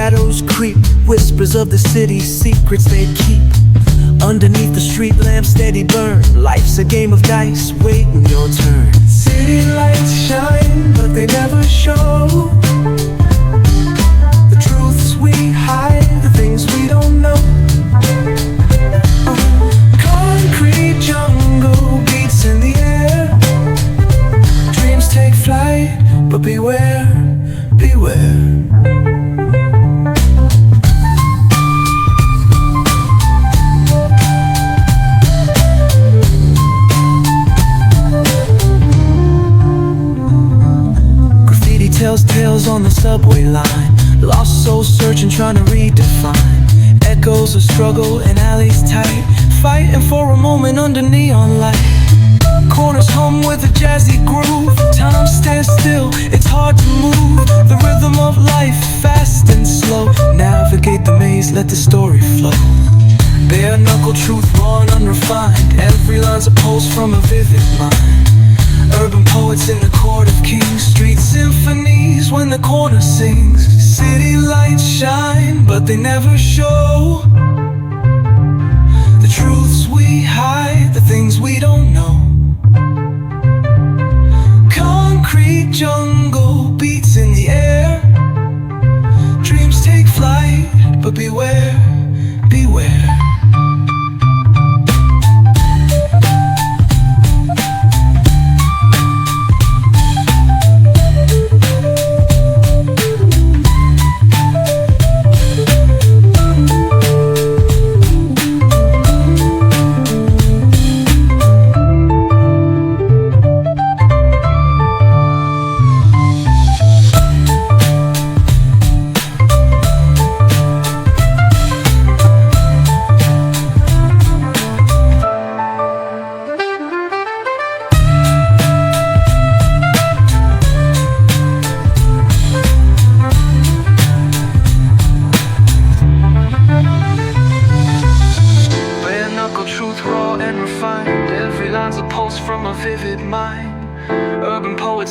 shadows creep, whispers of the city, secrets they keep. Underneath the street lamp steady burn, life's a game of dice, waiting your turn. City lights shine, but they never show the truths we hide, the things we don't know. Concrete jungle beats in the air, dreams take flight, but beware, beware. Tells tales on the subway line, lost souls searching, trying to redefine. Echoes of struggle in alleys tight, fighting for a moment under neon light. Corners hum with a jazzy groove, time stands still, it's hard to move. The rhythm of life, fast and slow. Navigate the maze, let the story flow. Bare knuckle truth, raw and unrefined. Every line's a pulse from a vivid mind. Urban poets in the court of kings, street symphonies when the corner sings. City lights shine, but they never show the truths we hide, the things we don't know. Concrete jungle beats in the air, dreams take flight, but beware, beware.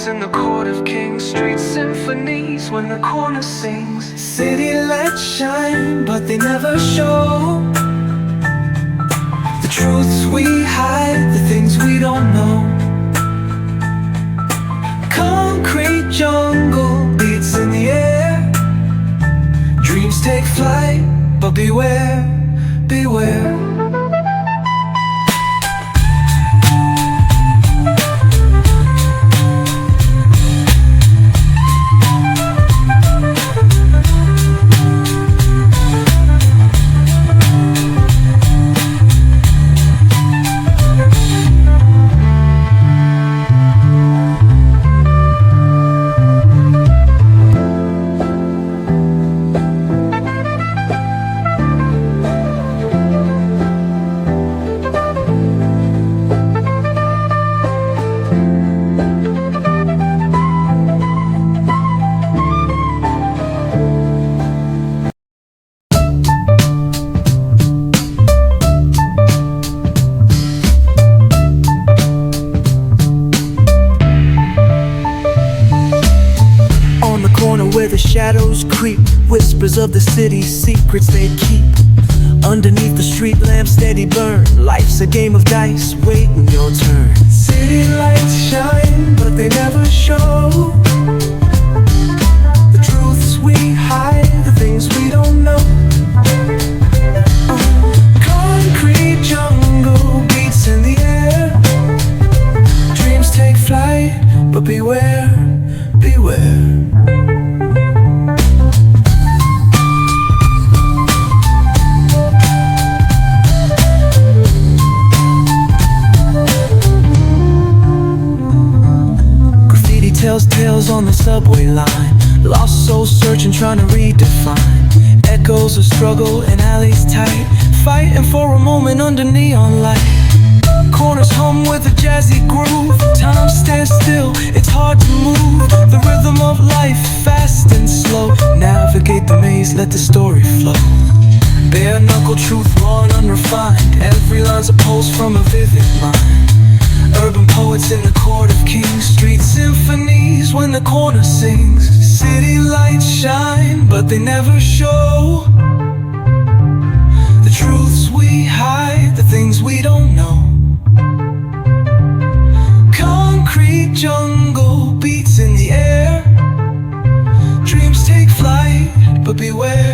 In the court of kings, street symphonies when the corner sings. City lights shine, but they never show the truths we hide, the things we don't know. Concrete jungle beats in the air, dreams take flight, but beware, beware. Where the shadows creep, whispers of the city, secrets they keep. Underneath the street lamp steady burn, life's a game of dice, waiting your turn. City lights shine, but they never show the truths we hide, the things we don't know. Concrete jungle beats in the air, dreams take flight, but beware, beware. Tells tales on the subway line, lost souls searching, trying to redefine. Echoes of struggle in alleys tight, fighting for a moment under neon light. Corners hum with a jazzy groove, time stands still, it's hard to move. The rhythm of life, fast and slow. Navigate the maze, let the story flow. Bare knuckle truth, raw and unrefined. Every line's a pulse from a vivid mind. Urban poets in the court of kings, street symphonies when the corner sings. City lights shine, but they never show the truths we hide, the things we don't know. Concrete jungle beats in the air. Dreams take flight, but beware.